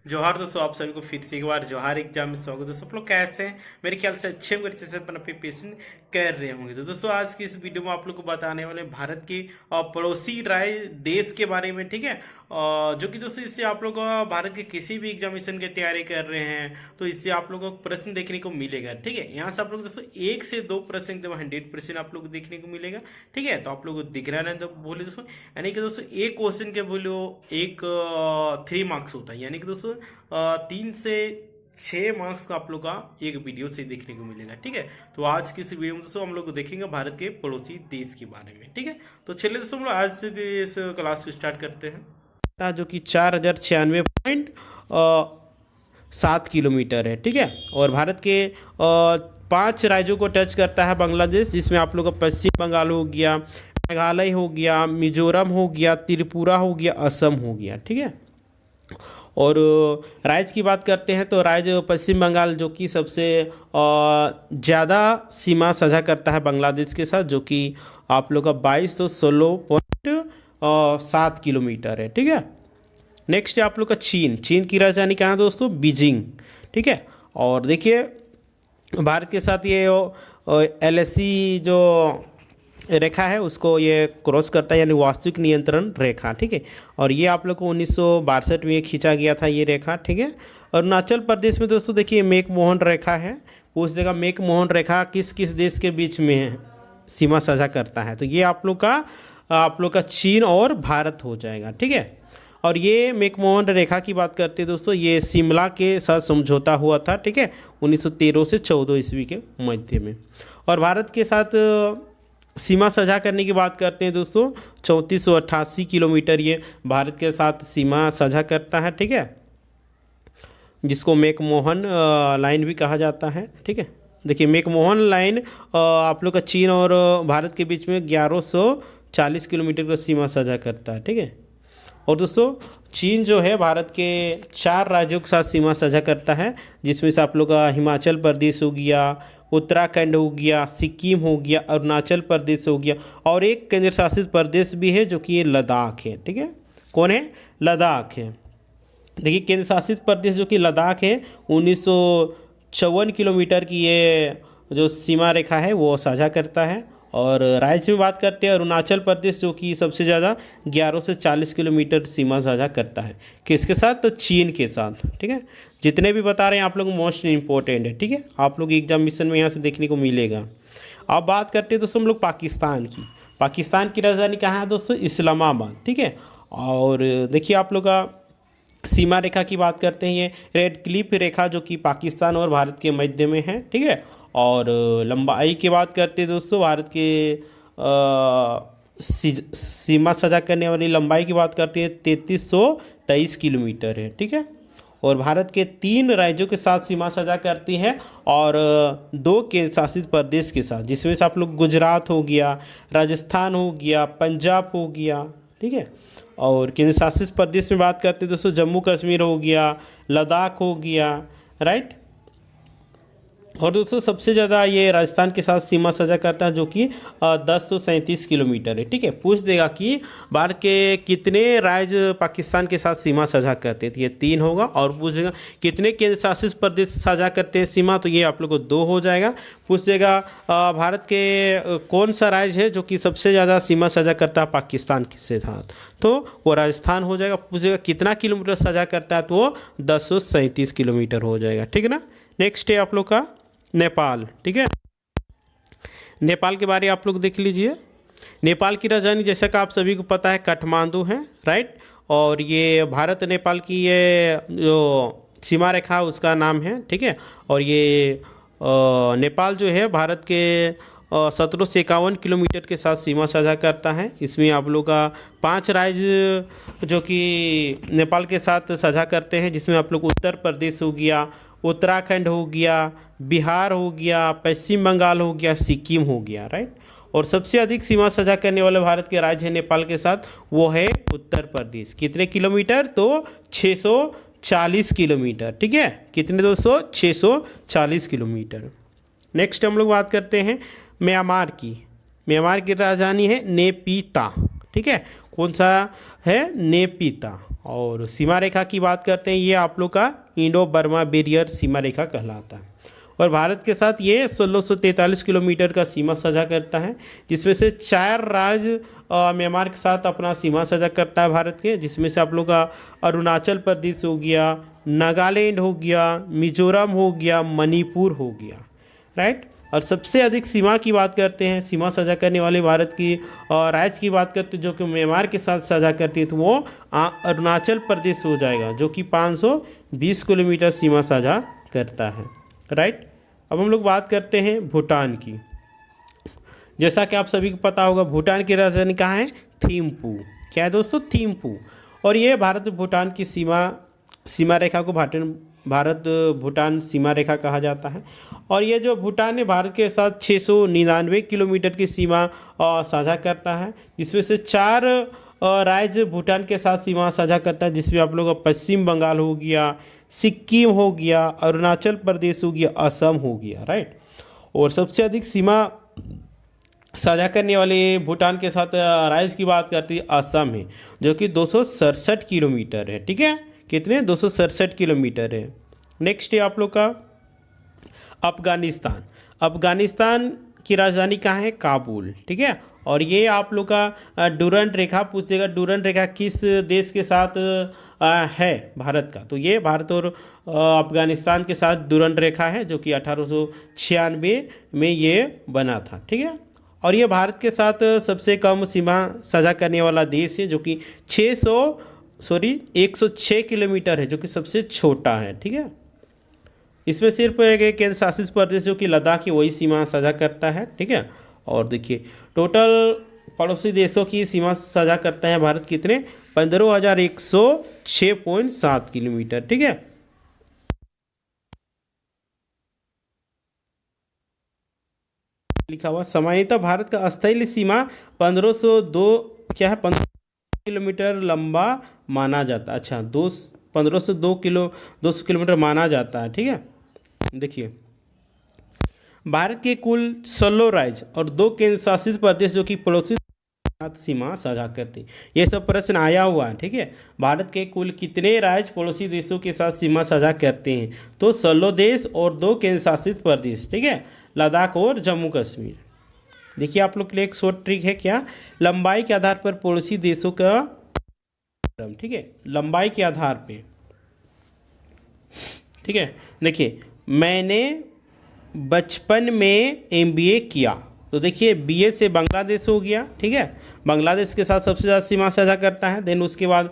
जोहार दोस्तों, आप सभी को फिर से एक बार जोहार एग्जाम में स्वागत है। दोस्तों आप लोग कैसे हैं? मेरे ख्याल से अच्छे तरीके से अपना प्रिपरेशन कर रहे होंगे। तो दोस्तों आज की इस वीडियो में आप लोग को बताने वाले हैं भारत के पड़ोसी देश के बारे में, ठीक है। जो कि दोस्तों इससे आप लोग भारत के किसी भी एग्जामिनेशन की तैयारी कर रहे हैं तो इससे आप लोगों को प्रश्न देखने को मिलेगा, ठीक है। यहाँ से आप लोग दोस्तों 1 से 2 प्रश्न एकदम 100% आप लोग को देखने को मिलेगा, ठीक है। तो आप लोग को दिख रहा है तो बोले दोस्तों, यानी कि दोस्तों एक क्वेश्चन के बोलो एक 3 मार्क्स होता है, यानी कि दोस्तों 3 से 6 मार्क्स का आप लोग का एक वीडियो से देखने को मिलेगा, ठीक है। तो आज की इस वीडियो में दोस्तों हम लोग देखेंगे भारत के पड़ोसी देश के बारे में, ठीक है। तो चलिए दोस्तों हम लोग आज से इस क्लास को स्टार्ट करते हैं, जो कि 4096.7 किलोमीटर है, ठीक है। और भारत के 5 राज्यों को टच करता है बांग्लादेश, जिसमें आप लोग का पश्चिम बंगाल हो गया, मेघालय हो गया, मिजोरम हो गया, त्रिपुरा हो गया, असम हो गया, ठीक है। और राज्य की बात करते हैं तो राज्य पश्चिम बंगाल जो कि सबसे ज़्यादा सीमा साझा करता है बांग्लादेश के साथ, जो कि आप लोग का 2216.7 किलोमीटर है, ठीक है। नेक्स्ट है आप लोग का चीन की राजधानी कहाँ है दोस्तों? बीजिंग, ठीक है। और देखिए भारत के साथ ये LAC जो रेखा है उसको ये क्रॉस करता है, यानी वास्तविक नियंत्रण रेखा, ठीक है। और ये आप लोग को 1962 में खींचा गया था ये रेखा, ठीक है। अरुणाचल प्रदेश में दोस्तों देखिए मैकमोहन रेखा है, पूछ देगा मैकमोहन रेखा किस किस देश के बीच में सीमा साझा करता है, तो ये आप लोग का चीन और भारत हो जाएगा, ठीक है। और ये मैकमोहन रेखा की बात करते हैं दोस्तों, ये शिमला के साथ समझौता हुआ था, ठीक है, 1913 से 14 ईस्वी के मध्य में। और भारत के साथ सीमा साझा करने की बात करते हैं दोस्तों, 3488 किलोमीटर ये भारत के साथ सीमा साझा करता है, ठीक है, जिसको मैकमोहन लाइन भी कहा जाता है, ठीक है। देखिए मैकमोहन लाइन आप लोग का चीन और भारत के बीच में 1140 किलोमीटर का सीमा साझा करता है, ठीक है। और दोस्तों चीन जो है भारत के 4 राज्यों के साथ सीमा साझा करता है, जिसमें से आप लोग का हिमाचल प्रदेश हो गया, उत्तराखंड हो गया, सिक्किम हो गया, अरुणाचल प्रदेश हो गया, और एक केंद्र शासित प्रदेश भी है जो कि ये लद्दाख है, ठीक है। कौन है? लद्दाख है। देखिए केंद्र शासित प्रदेश जो कि लद्दाख है, 1954 किलोमीटर की ये जो सीमा रेखा है वो साझा करता है। और राज्य में बात करते हैं अरुणाचल प्रदेश, जो कि सबसे ज़्यादा 11 से 40 किलोमीटर सीमा साझा करता है, किसके साथ? तो चीन के साथ, ठीक है। जितने भी बता रहे हैं आप लोग मोस्ट इम्पोर्टेंट है, ठीक है, आप लोग एग्जामिनेशन में यहाँ से देखने को मिलेगा। अब बात करते हैं दोस्तों हम लोग पाकिस्तान की राजधानी कहाँ है दोस्तों? इस्लामाबाद, ठीक है। और देखिए आप लोग का सीमा रेखा की बात करते हैं, ये रेड क्लिफ रेखा जो कि पाकिस्तान और भारत के मध्य में है, ठीक है। और लंबाई की बात करते हैं दोस्तों, भारत के सीमा साझा करने वाली लंबाई की बात करते हैं 3323 किलोमीटर है, ठीक है। और भारत के 3 राज्यों के साथ सीमा साझा करती है और 2 केंद्र शासित प्रदेश के साथ, जिसमें से आप लोग गुजरात हो गया, राजस्थान हो गया, पंजाब हो गया, ठीक है। और केंद्र शासित प्रदेश में बात करते हैं दोस्तों जम्मू कश्मीर हो गया, लद्दाख हो गया, राइट। और दोस्तों सबसे ज़्यादा ये राजस्थान के साथ सीमा साझा करता है, जो कि 1037 किलोमीटर है, ठीक है। पूछ देगा कि भारत के कितने राज्य पाकिस्तान के साथ सीमा साझा करते हैं, तो ये 3 होगा। और पूछ देगा कितने केंद्र शासित प्रदेश साझा करते हैं सीमा, तो ये आप लोग को 2 हो जाएगा। पूछ देगा भारत के कौन सा राज्य है जो कि सबसे ज़्यादा सीमा साझा करता है पाकिस्तान के साथ, तो वो राजस्थान हो जाएगा। पूछेगा कितना किलोमीटर साझा करता है, तो वो 1037 किलोमीटर हो जाएगा, ठीक है ना। नेक्स्ट है आप लोग का नेपाल, ठीक है। नेपाल के बारे में आप लोग देख लीजिए। नेपाल की राजधानी जैसा कि आप सभी को पता है काठमांडू है, राइट। और ये भारत नेपाल की ये जो सीमा रेखा उसका नाम है, ठीक है। और ये नेपाल जो है भारत के 1751 किलोमीटर के साथ सीमा साझा करता है। इसमें आप लोग का 5 राज्य जो कि नेपाल के साथ साझा करते हैं, जिसमें आप लोग उत्तर प्रदेश हो गया, उत्तराखंड हो गया, बिहार हो गया, पश्चिम बंगाल हो गया, सिक्किम हो गया, राइट। और सबसे अधिक सीमा साझा करने वाले भारत के राज्य है नेपाल के साथ, वो है उत्तर प्रदेश। कितने किलोमीटर? तो 640 किलोमीटर, ठीक है। कितने दोस्तों? 640 किलोमीटर। नेक्स्ट हम लोग बात करते हैं म्यांमार की राजधानी है नेपिता, ठीक है। कौन सा है? नेपिता, और सीमा रेखा की बात करते हैं, ये आप लोग का इंडो बर्मा बैरियर सीमा रेखा कहलाता है। और भारत के साथ ये 1643 किलोमीटर का सीमा साझा करता है, जिसमें से 4 राज्य म्यांमार के साथ अपना सीमा साझा करता है भारत के, जिसमें से आप लोग का अरुणाचल प्रदेश हो गया, नागालैंड हो गया, मिजोरम हो गया, मणिपुर हो गया, राइट। और सबसे अधिक सीमा की बात करते हैं, सीमा साझा करने वाले भारत की राज्य की बात करते हैं जो कि म्यांमार के साथ साझा करती है, तो वो अरुणाचल प्रदेश हो जाएगा, जो कि 520 किलोमीटर सीमा साझा करता है, राइट। अब हम लोग बात करते हैं भूटान की। जैसा कि आप सभी को पता होगा, भूटान की राजधानी कहाँ है? थिम्पू। क्या है दोस्तों? थिम्पू। और ये भारत भूटान की सीमा रेखा को भारत भूटान सीमा रेखा कहा जाता है। और ये जो भूटान है भारत के साथ 699 किलोमीटर की सीमा साझा करता है, जिसमें से 4 राज्य भूटान के साथ सीमा साझा करता है, जिसमें आप लोगों का पश्चिम बंगाल हो गया, सिक्किम हो गया, अरुणाचल प्रदेश हो गया, असम हो गया, राइट। और सबसे अधिक सीमा साझा करने वाले भूटान के साथ राज्य की बात करती है, असम है, जो कि 267 किलोमीटर है, ठीक है। कितने? 267 किलोमीटर है। नेक्स्ट है आप लोग का अफगानिस्तान। अफगानिस्तान की राजधानी कहाँ है? काबुल, ठीक है। और ये आप लोग का डुरंड रेखा पूछेगा, डुरंड रेखा किस देश के साथ है भारत का? तो ये भारत और अफगानिस्तान के साथ डुरंड रेखा है, जो कि 1896 में ये बना था, ठीक है। और ये भारत के साथ सबसे कम सीमा साझा करने वाला देश है, जो कि 106 किलोमीटर है, जो कि सबसे छोटा है, ठीक है। इसमें सिर्फ एक केंद्र शासित प्रदेश जो कि लद्दाख की वही सीमा साझा करता है, ठीक है। और देखिए टोटल पड़ोसी देशों की सीमा साझा करता है भारत कितने? 15,106.7 किलोमीटर, ठीक है। लिखा हुआ सामान्यतः भारत का अस्थायी सीमा 1502 क्या है? 15 किलोमीटर लंबा माना जाता है। अच्छा, 200 किलोमीटर माना जाता है, ठीक है। देखिए भारत के कुल 16 राज्य और 2 केंद्र शासित प्रदेश जो कि पड़ोसी साथ सीमा साझा करते, ये सब प्रश्न आया हुआ है, ठीक है। भारत के कुल कितने राज्य पड़ोसी देशों के साथ सीमा साझा करते हैं? तो 16 देश और 2 केंद्र शासित प्रदेश, ठीक है, लद्दाख और जम्मू कश्मीर। देखिए आप लोग के लिए एक शॉर्ट ट्रिक है, क्या? लंबाई के आधार पर पड़ोसी देशों का, ठीक है, लंबाई के आधार पे, ठीक है। देखिए मैंने बचपन में एमबीए किया, तो देखिए बीए से बांग्लादेश हो गया, ठीक है, बांग्लादेश के साथ सबसे ज़्यादा सीमा साझा करता है। देन उसके बाद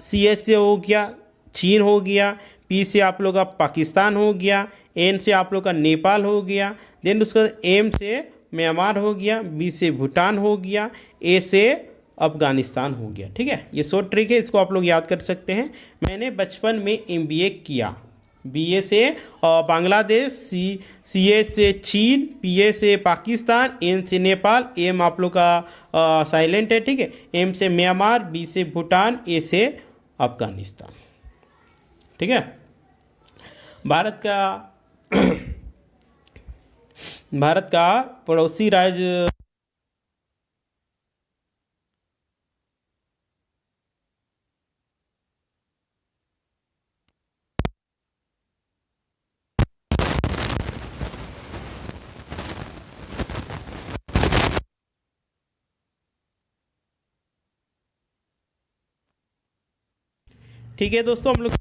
सीएच से हो गया चीन हो गया, पी से आप लोग का पाकिस्तान हो गया, एन से आप लोग का नेपाल हो गया, देन उसका एम से म्यांमार हो गया, बी से भूटान हो गया, ए से अफगानिस्तान हो गया, ठीक है। ये शॉर्ट ट्रिक है, इसको आप लोग याद कर सकते हैं। मैंने बचपन में एमबीए किया, बीए से बांग्लादेश, सीए से चीन, पीए से पाकिस्तान, एन से नेपाल, एम आप लोग का साइलेंट है, ठीक है, एम से म्यांमार, बी से भूटान, ए से अफगानिस्तान, ठीक है। भारत का पड़ोसी राज्य ठीक है दोस्तों, हम लोग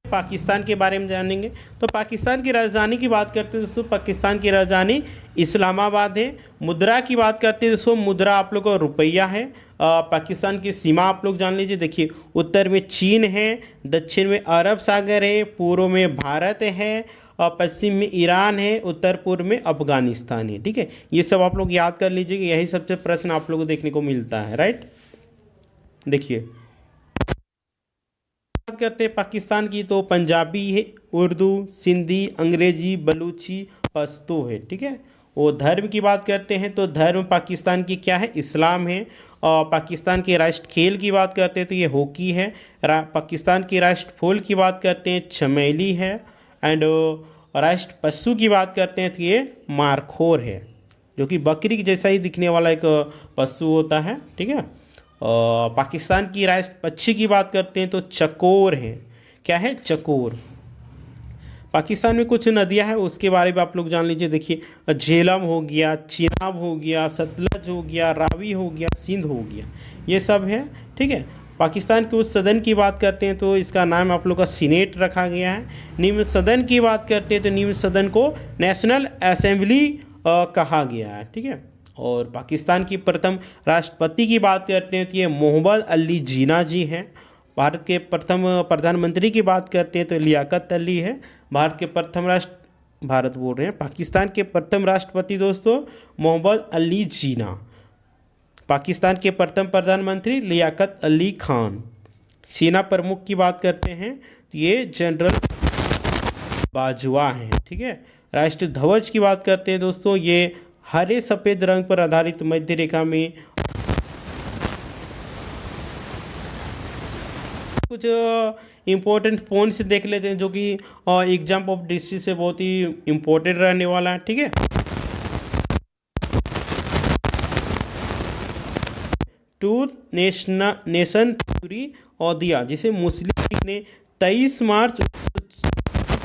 पाकिस्तान के बारे में जानेंगे। तो पाकिस्तान की राजधानी की बात करते हैं दोस्तों, पाकिस्तान की राजधानी इस्लामाबाद है। मुद्रा की बात करते हैं दोस्तों, मुद्रा आप लोग को रुपया है। पाकिस्तान की सीमा आप लोग जान लीजिए। देखिए उत्तर में चीन है, दक्षिण में अरब सागर है, पूर्व में भारत है, और पश्चिम में ईरान है, उत्तर पूर्व में अफगानिस्तान है, ठीक है। ये सब आप लोग याद कर लीजिए कि यही सबसे प्रश्न आप लोग को देखने को मिलता है, राइट। देखिए बात करते हैं पाकिस्तान की, तो पंजाबी है, उर्दू, सिंधी, अंग्रेजी, बलूची, पश्तो है, ठीक है। वो धर्म की बात करते हैं तो धर्म पाकिस्तान की क्या है? इस्लाम है। और पाकिस्तान के राष्ट्र खेल की बात करते हैं तो ये हॉकी है। पाकिस्तान की राष्ट्र फूल की बात करते हैं चमेली है। एंड राष्ट्र पशु की बात करते हैं तो ये मारखोर है, जो कि बकरी के जैसा ही दिखने वाला एक पशु होता है, ठीक है। पाकिस्तान की राष्ट्र पक्षी की बात करते हैं तो चकोर है। क्या है? चकोर। पाकिस्तान में कुछ नदियां हैं, उसके बारे में आप लोग जान लीजिए। देखिए, झेलम हो गया, चिनाब हो गया, सतलज हो गया, रावी हो गया, सिंध हो गया, ये सब है। ठीक है। पाकिस्तान के उस सदन की बात करते हैं तो इसका नाम आप लोग का सीनेट रखा गया है। निम्न सदन की बात करते हैं तो निम्न सदन को नेशनल असेंबली कहा गया है। ठीक है। और पाकिस्तान की प्रथम राष्ट्रपति की बात करते हैं तो ये मोहम्मद अली जीना जी हैं। भारत के प्रथम प्रधानमंत्री की बात करते हैं तो लियाकत अली है। भारत के प्रथम राष्ट्र भारत बोल रहे हैं पाकिस्तान के प्रथम राष्ट्रपति दोस्तों मोहम्मद अली जीना। पाकिस्तान के प्रथम प्रधानमंत्री लियाकत अली खान। सेना प्रमुख की बात करते हैं तो ये जनरल बाजवा हैं। ठीक है। राष्ट्रीय ध्वज की बात करते हैं दोस्तों, ये हरे सफ़ेद रंग पर आधारित मध्य रेखा में कुछ इम्पोर्टेंट पॉइंट्स देख लेते हैं जो कि एग्जाम ऑफ डिस्ट्रिक्ट से बहुत ही इम्पोर्टेंट रहने वाला है। ठीक है। टूर नेशन थ्योरी और दिया, जिसे मुस्लिम लीग ने 23 मार्च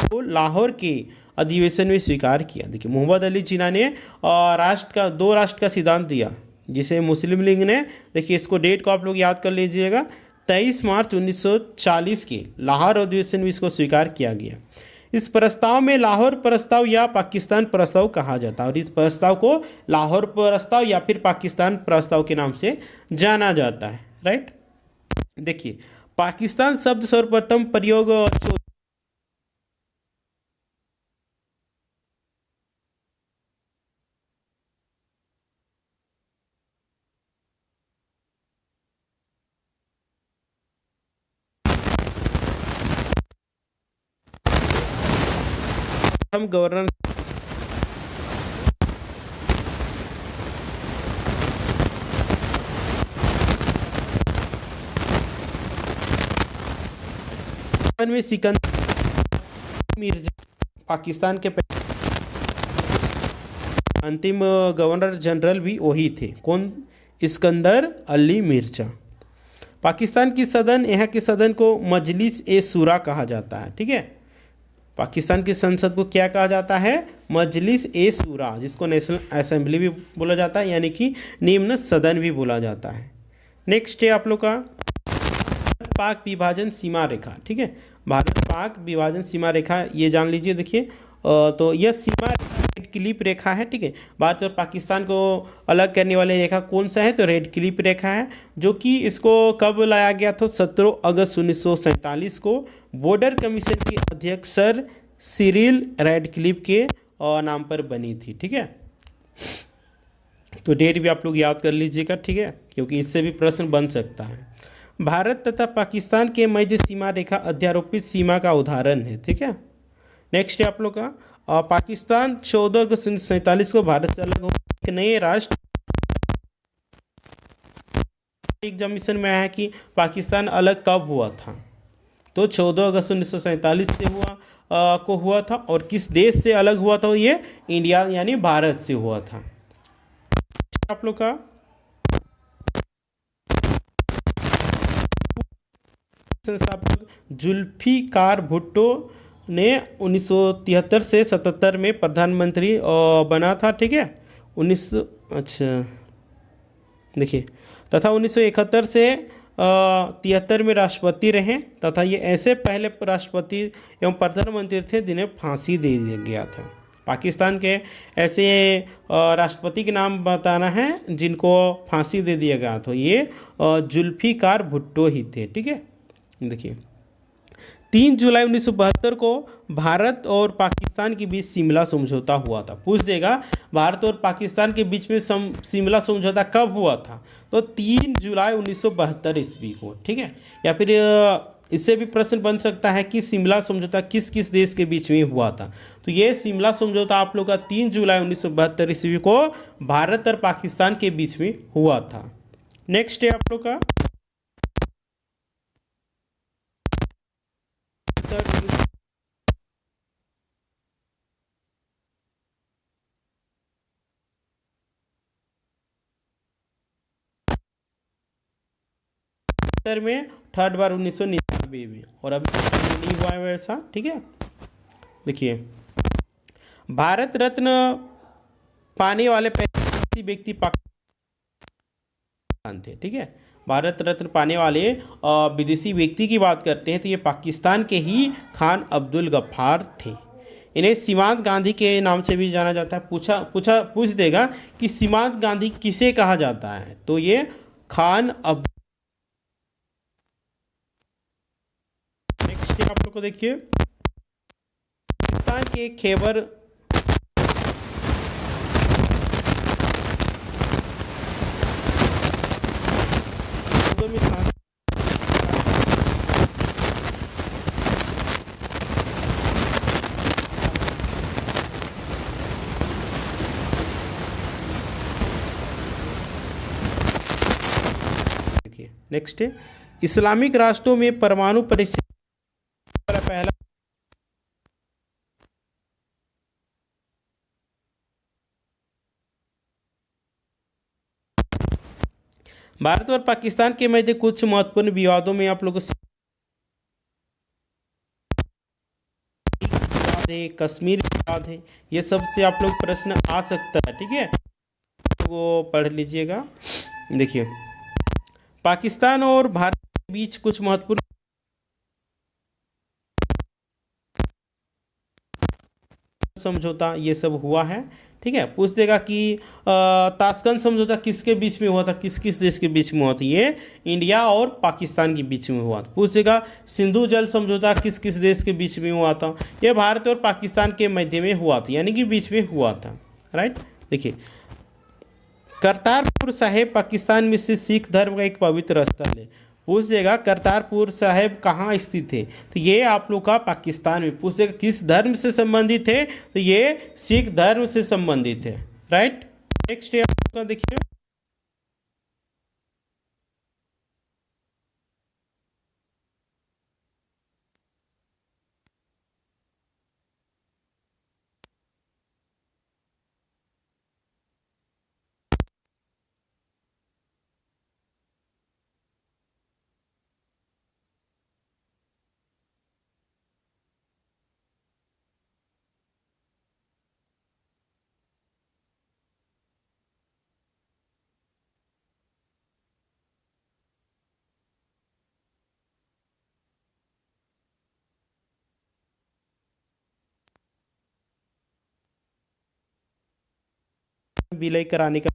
को लाहौर के अधिवेशन में स्वीकार किया। देखिए, मोहम्मद अली जिन्ना ने दो राष्ट्र का सिद्धांत दिया, जिसे मुस्लिम लीग ने, देखिए इसको डेट को आप लोग याद कर लीजिएगा, 23 मार्च 1940 के लाहौर अधिवेशन में इसको स्वीकार किया गया। इस प्रस्ताव में लाहौर प्रस्ताव या पाकिस्तान प्रस्ताव कहा जाता है, और इस प्रस्ताव को लाहौर प्रस्ताव या फिर पाकिस्तान प्रस्ताव के नाम से जाना जाता है। राइट। देखिए, पाकिस्तान शब्द सर्वप्रथम प्रयोग हम गवर्नर में सिकंदर मिर्जा पाकिस्तान के अंतिम गवर्नर जनरल भी वही थे। कौन? इस्कंदर अली मिर्जा। पाकिस्तान की सदन, यहाँ के सदन को मजलिस ए शूरा कहा जाता है। ठीक है। पाकिस्तान की संसद को क्या कहा जाता है? मजलिस ए शूरा, जिसको नेशनल असेंबली भी बोला जाता है, यानी कि निम्न सदन भी बोला जाता है। नेक्स्ट है आप लोग का पाक विभाजन सीमा रेखा। ठीक है। भारत पाक विभाजन सीमा रेखा, ये जान लीजिए। देखिए, तो यह सीमा रेड क्लिप रेखा है। ठीक है। भारत और पाकिस्तान को अलग करने वाली रेखा कौन सा है? तो रेड क्लिप रेखा है, जो कि इसको कब लाया गया था? 17 अगस्त 1947 को बॉर्डर कमीशन के अध्यक्ष सर सिरिल रेडक्लिफ के नाम पर बनी थी। ठीक है। तो डेट भी आप लोग याद कर लीजिएगा। ठीक है, क्योंकि इससे भी प्रश्न बन सकता है। भारत तथा पाकिस्तान के मध्य सीमा रेखा अध्यारोपित सीमा का उदाहरण है। ठीक है। नेक्स्ट है आप लोग का पाकिस्तान 14 अगस्त 1947 को भारत से अलग हो एक नए राष्ट्र। एग्जामिनेशन में आया कि पाकिस्तान अलग कब हुआ था? तो 14 अगस्त 1947 से हुआ था। और किस देश से अलग हुआ था? ये इंडिया यानी भारत से हुआ था। आप लोग का संस्थापक जुल्फिकार भुट्टो ने 1973 से 77 में प्रधानमंत्री बना था। ठीक है। 19 अच्छा देखिए, तथा 1971 से 73 में राष्ट्रपति रहे, तथा ये ऐसे पहले राष्ट्रपति एवं प्रधानमंत्री थे जिन्हें फांसी दे दिया गया था। पाकिस्तान के ऐसे राष्ट्रपति के नाम बताना है जिनको फांसी दे दिया गया था, ये जुल्फिकार भुट्टो ही थे। ठीक है। देखिए, 3 जुलाई 1972 को भारत और पाकिस्तान के बीच शिमला समझौता हुआ था। पूछ देगा भारत और पाकिस्तान के बीच में शिमला समझौता कब हुआ था? तो 3 जुलाई 1972 ईस्वी को। ठीक है। या फिर इससे भी प्रश्न बन सकता है कि शिमला समझौता किस किस देश के बीच में हुआ था? तो ये शिमला समझौता आप लोग का 3 जुलाई 1972 ईस्वी को भारत और पाकिस्तान के बीच में हुआ था। नेक्स्ट है आप लोग का 1975 में, थर्ड बार 1999 में, और अभी नहीं हुआ है वैसा। ठीक है, देखिए भारत रत्न पाने वाले पहले व्यक्ति पाकिस्तान थे। ठीक है, भारत रत्न पाने वाले विदेशी व्यक्ति की बात करते हैं तो ये पाकिस्तान के ही खान अब्दुल गफ्फार थे। इन्हें सीमांत गांधी के नाम से भी जाना जाता है। पूछ देगा कि सीमांत गांधी किसे कहा जाता है, तो ये खान अब्दुल। नेक्स्ट आप लोग को देखिए, पाकिस्तान के खैबर में था। देखिए नेक्स्ट है, इस्लामिक राष्ट्रों में परमाणु परीक्षण वाला पहला भारत और पाकिस्तान के मध्य कुछ महत्वपूर्ण विवादों में आप लोगों से कश्मीर विवाद है, ये सब से आप लोग प्रश्न आ सकता है। ठीक है, तो वो पढ़ लीजिएगा। देखिए पाकिस्तान और भारत के बीच कुछ महत्वपूर्ण समझौता ये सब हुआ है। ठीक है, पूछ देगा कि ताशकंद समझौता किसके बीच में हुआ था, किस किस देश के बीच में हुआ था, ये इंडिया और पाकिस्तान के बीच में हुआ था। पूछ देगा सिंधु जल समझौता किस किस देश के बीच में हुआ था, ये भारत और पाकिस्तान के मध्य में हुआ था, यानी कि बीच में हुआ था। राइट, देखिए करतारपुर साहिब पाकिस्तान में से सिख धर्म का एक पवित्र स्थल है। पूछ देगा करतारपुर साहिब कहाँ स्थित है, तो ये आप लोग का पाकिस्तान में। पूछ देगा किस धर्म से संबंधित है, तो ये सिख धर्म से संबंधित है। राइट, नेक्स्ट है आप लोग का देखिए, विलय कराने का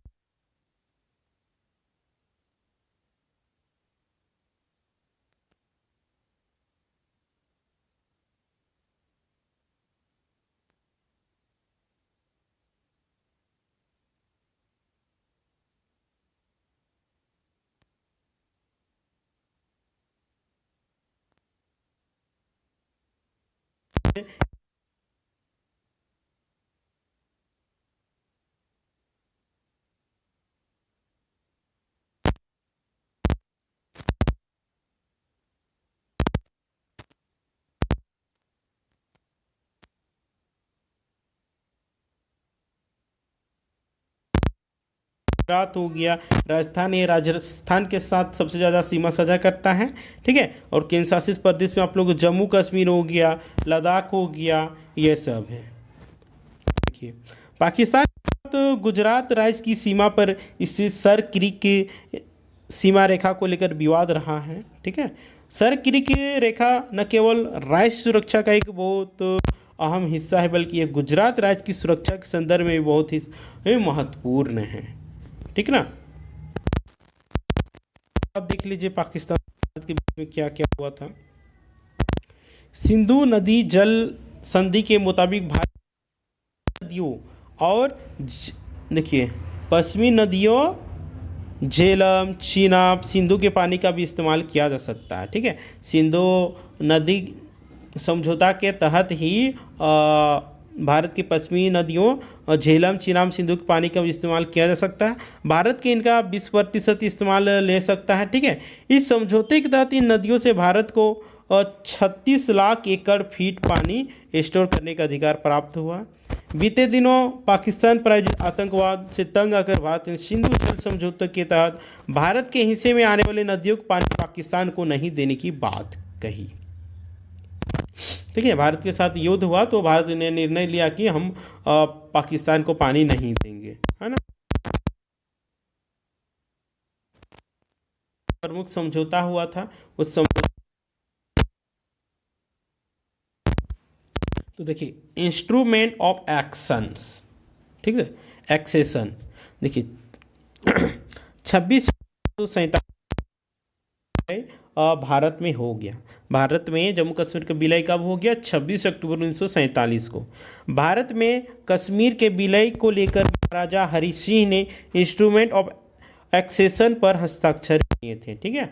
गुजरात हो गया, राजस्थान, ये राजस्थान के साथ सबसे ज़्यादा सीमा साझा करता है। ठीक है, और केंद्र शासित प्रदेश में आप लोग जम्मू कश्मीर हो गया, लद्दाख हो गया, ये सब है। देखिए पाकिस्तान तो गुजरात राज्य की सीमा पर स्थित सर क्रीक की सीमा रेखा को लेकर विवाद रहा है। ठीक है, सर क्रीक रेखा न केवल राज्य सुरक्षा का एक बहुत अहम हिस्सा है, बल्कि ये गुजरात राज्य की सुरक्षा के संदर्भ में भी बहुत ही महत्वपूर्ण है। ठीक ना, आप देख लीजिए पाकिस्तान भारत के बीच में क्या क्या हुआ था। सिंधु नदी जल संधि के मुताबिक भारत नदियों और देखिए पश्चिमी नदियों झेलम, चीनाब, सिंधु के पानी का भी इस्तेमाल किया जा सकता है। ठीक है, सिंधु नदी समझौता के तहत ही भारत की पश्चिमी नदियों झेलम, चीनाब, सिंधु के पानी का भी इस्तेमाल किया जा सकता है। भारत के इनका 20% इस्तेमाल ले सकता है। ठीक है, इस समझौते के तहत इन नदियों से भारत को 36 लाख एकड़ फीट पानी स्टोर करने का अधिकार प्राप्त हुआ। बीते दिनों पाकिस्तान प्रायोजित आतंकवाद से तंग आकर भारत ने सिंधु जल समझौते के तहत भारत के हिस्से में आने वाली नदियों का पानी पाकिस्तान को नहीं देने की बात कही। ठीक है, भारत के साथ युद्ध हुआ तो भारत ने निर्णय लिया कि हम पाकिस्तान को पानी नहीं देंगे, है ना। प्रमुख समझौता हुआ था उस समझौता, तो देखिए इंस्ट्रूमेंट ऑफ एक्शंस, ठीक है, एक्सेशन, देखिए 26 भारत में हो गया। भारत में जम्मू कश्मीर का विलय कब हो गया? 26 अक्टूबर 1947 को। भारत में कश्मीर के विलय को लेकर महाराजा हरि सिंह ने इंस्ट्रूमेंट ऑफ एक्सेशन पर हस्ताक्षर किए थे। ठीक है,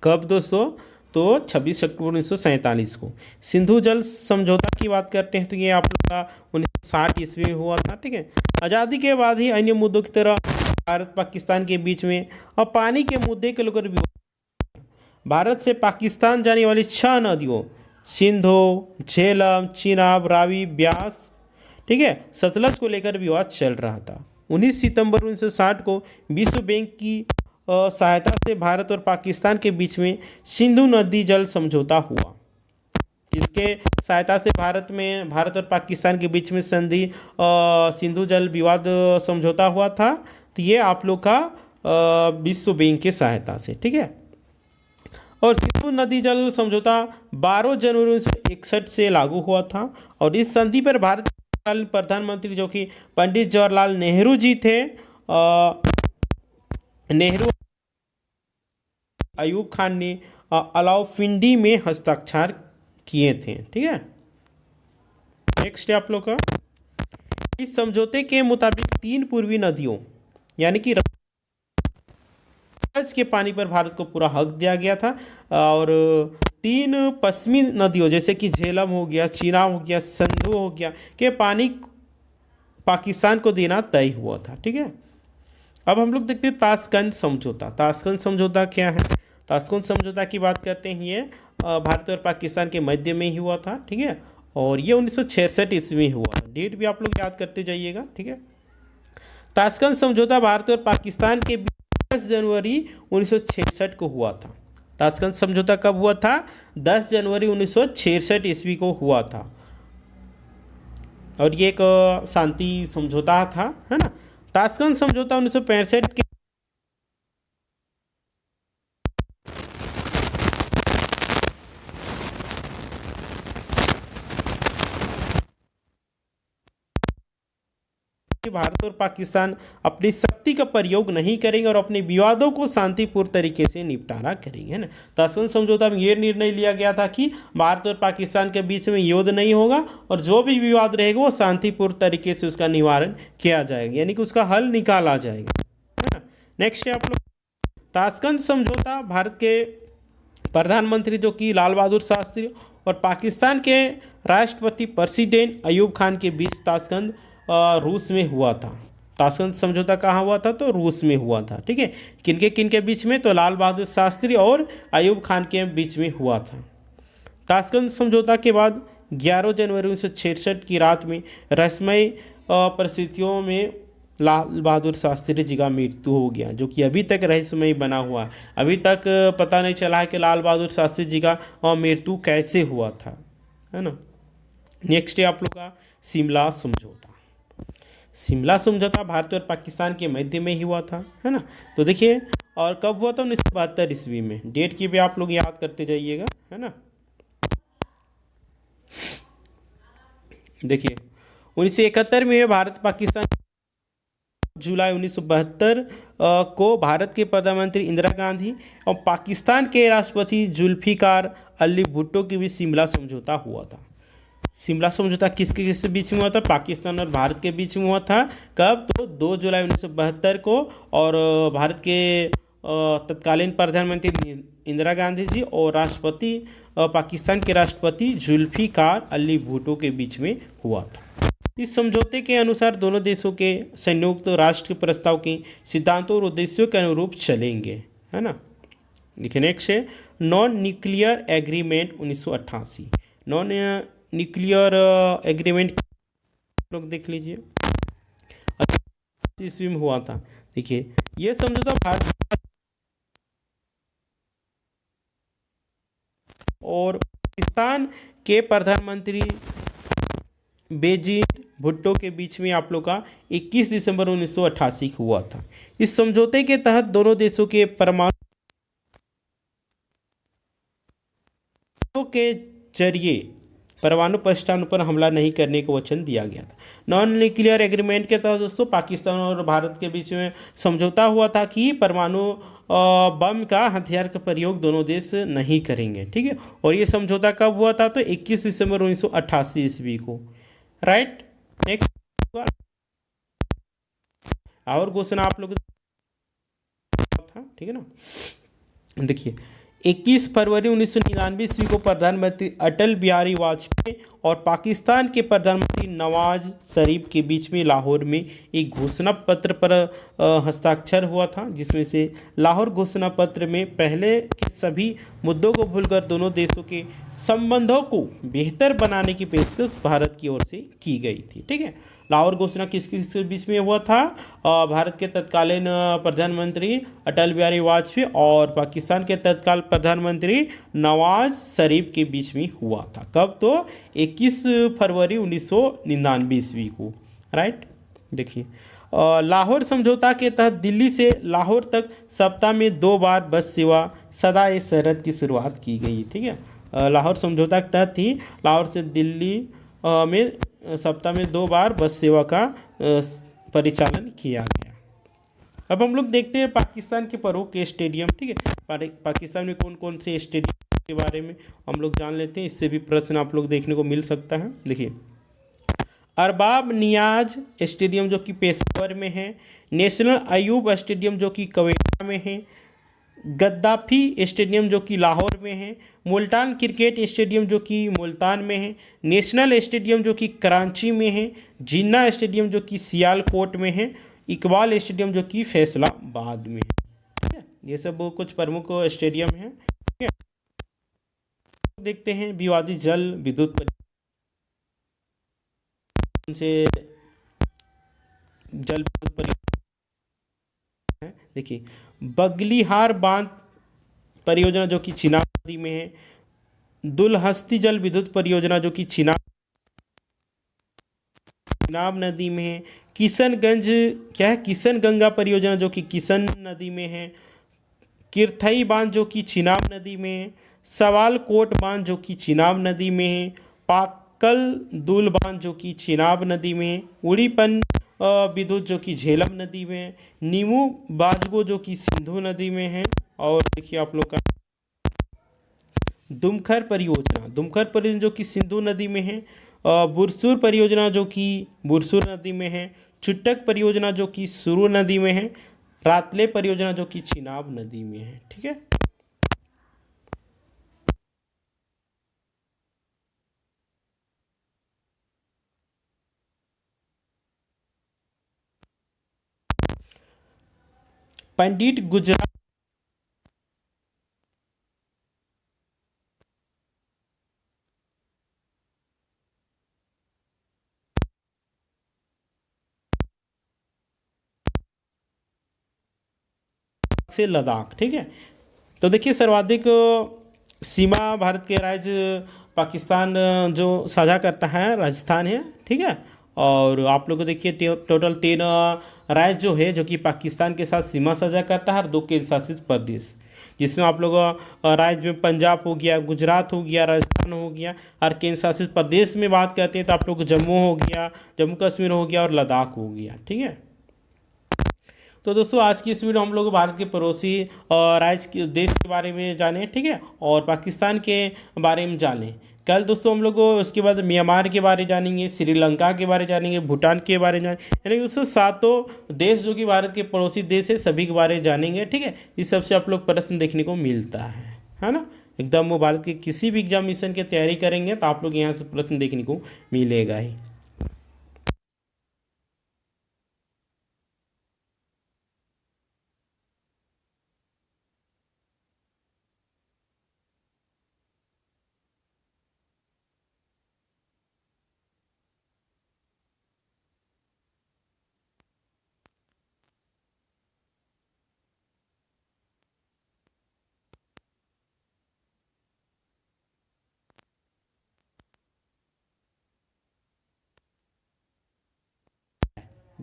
कब दोस्तों? तो 26 अक्टूबर 1947 को। सिंधु जल समझौता की बात करते हैं तो ये आप लोग का 1960 ईस्वी में हुआ था। ठीक है, आज़ादी के बाद ही अन्य मुद्दों की तरह भारत पाकिस्तान के बीच में अब पानी के मुद्दे के लेकर भी भारत से पाकिस्तान जाने वाली 6 नदियों सिंधु, झेलम, चिनाब, रावी, ब्यास, ठीक है, सतलज को लेकर विवाद चल रहा था। 19 सितंबर 1960 को विश्व बैंक की सहायता से भारत और पाकिस्तान के बीच में सिंधु नदी जल समझौता हुआ। इसके सहायता से भारत और पाकिस्तान के बीच में संधि सिंधु जल विवाद समझौता हुआ था। तो ये आप लोग का विश्व बैंक की सहायता से। ठीक है, और सिंधु नदी जल समझौता 12 जनवरी 1961 से लागू हुआ था। और इस संधि पर भारत के प्रधानमंत्री जो कि पंडित जवाहरलाल नेहरू जी थे, नेहरू अयूब खान ने अलाउफिंडी में हस्ताक्षर किए थे। ठीक है, नेक्स्ट है आप लोग का, इस समझौते के मुताबिक 3 पूर्वी नदियों यानी कि के पानी पर भारत को पूरा हक दिया गया था, और 3 पश्चिमी नदियों जैसे कि झेलम हो गया, चिनाब हो गया, सिंधु हो गया के पानी पाकिस्तान को देना तय हुआ था। ठीक है, अब हम लोग देखते हैं ताशकंद समझौता। ताशकंद समझौता क्या है? ताशकंद समझौता की बात करते हैं, ये भारत और पाकिस्तान के मध्य में ही हुआ था। ठीक है, और ये 1966 ईस्वी में हुआ। डेट भी आप लोग याद करते जाइएगा। ठीक है, ताशकंद समझौता भारत और पाकिस्तान के 10 जनवरी 1966 को हुआ था। ताशकंद समझौता कब हुआ था? 10 जनवरी 1966 ईस्वी को हुआ था, और ये एक शांति समझौता था, है ना। ताशकंद समझौता 1965 के भारत और पाकिस्तान अपनी शक्ति का प्रयोग नहीं करेंगे और अपने विवादों को शांतिपूर्ण तरीके से निपटारा करेंगे, है ना। ताशकंद समझौता में ये निर्णय लिया गया था कि भारत और पाकिस्तान के बीच में युद्ध नहीं होगा और जो भी विवाद रहेगा वो शांतिपूर्ण तरीके से उसका निवारण किया जाएगा, यानी कि उसका हल निकाला जाएगा, है ना। नेक्स्ट है आप लोग, ताशकंद समझौता भारत के प्रधानमंत्री जो कि लाल बहादुर शास्त्री और पाकिस्तान के राष्ट्रपति प्रेसिडेंट अयूब खान के बीच ताशकंद रूस में हुआ था। ताशकंद समझौता कहाँ हुआ था? तो रूस में हुआ था। ठीक है, किनके बीच में? तो लाल बहादुर शास्त्री और अयूब खान के बीच में हुआ था। ताशकंद समझौता के बाद 11 जनवरी 1966 की रात में रहस्यमय परिस्थितियों में लाल बहादुर शास्त्री जी का मृत्यु हो गया, जो कि अभी तक रहस्यमय बना हुआ है। अभी तक पता नहीं चला है कि लाल बहादुर शास्त्री जी का मृत्यु कैसे हुआ था, है ना। नेक्स्ट है आप लोग का शिमला समझौता। शिमला समझौता भारत और पाकिस्तान के मध्य में ही हुआ था, है ना। तो देखिए, और कब हुआ था? 1972 ईस्वी में। डेट की भी आप लोग याद करते जाइएगा, है ना। देखिए 1971 में भारत पाकिस्तान, जुलाई 1972 को भारत के प्रधानमंत्री इंदिरा गांधी और पाकिस्तान के राष्ट्रपति जुल्फिकार अली भुट्टो के बीच शिमला समझौता हुआ था। शिमला समझौता किसके बीच में हुआ था? पाकिस्तान और भारत के बीच में हुआ था। कब? तो 2 जुलाई 1972 को, और भारत के तत्कालीन प्रधानमंत्री इंदिरा गांधी जी और राष्ट्रपति पाकिस्तान के राष्ट्रपति जुल्फिकार अली भुट्टो के बीच में हुआ था। इस समझौते के अनुसार दोनों देशों के संयुक्त राष्ट्र के प्रस्ताव के सिद्धांतों और उद्देश्यों के अनुरूप चलेंगे, है ना। देखिए नेक्स्ट है non nuclear agreement 1988। Non nuclear agreement लोग देख लीजिए, ईस्वी में हुआ था। देखिए ये समझौता भारत और पाकिस्तान के प्रधानमंत्री बेनजीर भुट्टो के बीच में आप लोग का 21 दिसंबर 1988 को हुआ था। इस समझौते के तहत दोनों देशों के परमाणु के जरिए परमाणु प्रतिष्ठान पर हमला नहीं करने का वचन दिया गया था। नॉन न्यूक्लियर एग्रीमेंट के तहत दोस्तों पाकिस्तान और भारत के बीच में समझौता हुआ था कि परमाणु बम का हथियार का प्रयोग दोनों देश नहीं करेंगे, ठीक है। और ये समझौता कब हुआ था? तो 21 दिसंबर 1988 ईस्वी को, राइट। नेक्स्ट और क्वेश्चन आप लोग था, ठीक है ना। देखिए 21 फरवरी 1999 ईस्वी को प्रधानमंत्री अटल बिहारी वाजपेयी और पाकिस्तान के प्रधानमंत्री नवाज शरीफ के बीच में लाहौर में एक घोषणा पत्र पर हस्ताक्षर हुआ था, जिसमें से लाहौर घोषणा पत्र में पहले के सभी मुद्दों को भूलकर दोनों देशों के संबंधों को बेहतर बनाने की पेशकश भारत की ओर से की गई थी, ठीक है। लाहौर घोषणा किसके बीच में हुआ था? भारत के तत्कालीन प्रधानमंत्री अटल बिहारी वाजपेयी और पाकिस्तान के तत्काल प्रधानमंत्री नवाज शरीफ के बीच में हुआ था। कब? तो 21 फरवरी 1999 ईस्वी को, राइट। देखिए लाहौर समझौता के तहत दिल्ली से लाहौर तक सप्ताह में 2 बार बस सेवा सदा ए सरहद की शुरुआत की गई, ठीक है। लाहौर समझौता के तहत ही लाहौर से दिल्ली में सप्ताह में 2 बार बस सेवा का परिचालन किया गया। अब हम लोग देखते हैं पाकिस्तान के प्रमुख स्टेडियम, ठीक है। पाकिस्तान में कौन कौन से स्टेडियम के बारे में हम लोग जान लेते हैं, इससे भी प्रश्न आप लोग देखने को मिल सकता है। देखिए अरबाब नियाज स्टेडियम जो कि पेशावर में है, नेशनल अयूब स्टेडियम जो कि क्वेटा में है, गद्दाफी स्टेडियम जो कि लाहौर में है, मुल्तान क्रिकेट स्टेडियम जो कि मुल्तान में है, नेशनल स्टेडियम जो कि कराची में है, जिन्ना स्टेडियम जो कि सियालकोट में है, इकबाल स्टेडियम जो कि फैसलाबाद में है, ठीक है। ये सब कुछ प्रमुख स्टेडियम हैं, ठीक है। देखते हैं विवादित जल विद्युत से जल विद्युत परियोजना है। देखिए बगलीहार बांध परियोजना जो कि चिनाब नदी में है, दुलहस्ती जल विद्युत परियोजना जो कि चिनाब नदी में है, किशनगंज क्या है किशनगंगा परियोजना जो कि किशन नदी में है, किरथई बांध जो कि चिनाब नदी में है, सवालकोट बांध जो कि चिनाब नदी में है, पाकल दुल बांध जो कि चिनाब नदी में है, उड़ीपन विद्युत जो कि झेलम नदी में है, नीमू बाजगो जो कि सिंधु नदी में है, और देखिए आप लोग का दुमखर परियोजना जो कि सिंधु नदी में है, बुरसुर परियोजना जो कि बुरसुर नदी में है, चुट्टक परियोजना जो कि सुरू नदी में है, रातले परियोजना जो कि चिनाब नदी में है, ठीक है। पंडित गुजरात से लद्दाख, ठीक है। तो देखिए सर्वाधिक सीमा भारत के राज्य पाकिस्तान जो साझा करता है राजस्थान है, ठीक है। और आप लोग को देखिए टोटल 3 राज्य जो है जो कि पाकिस्तान के साथ सीमा साझा करता है, और 2 केंद्र शासित प्रदेश, जिसमें आप लोग राज्य में पंजाब हो गया, गुजरात हो गया, राजस्थान हो गया, और केंद्र शासित प्रदेश में बात करते हैं तो आप लोग जम्मू हो गया, जम्मू कश्मीर हो गया, और लद्दाख हो गया, ठीक है। तो दोस्तों आज की इस वीडियो हम लोग भारत के पड़ोसी और राज्य के देश के बारे में जाने, ठीक है, और पाकिस्तान के बारे में जाने। कल दोस्तों हम लोग उसके बाद म्यांमार के बारे जानेंगे, श्रीलंका के बारे जानेंगे, भूटान के बारे में यानी दोस्तों 7 देश जो कि भारत के पड़ोसी देश है सभी के बारे में जानेंगे, ठीक है। इस सबसे आप लोग प्रश्न देखने को मिलता है ना। एकदम वो भारत के किसी भी एग्जामिनेशन की तैयारी करेंगे तो आप लोग यहाँ से प्रश्न देखने को मिलेगा ही।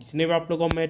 जितने भी आप लोगों को मैं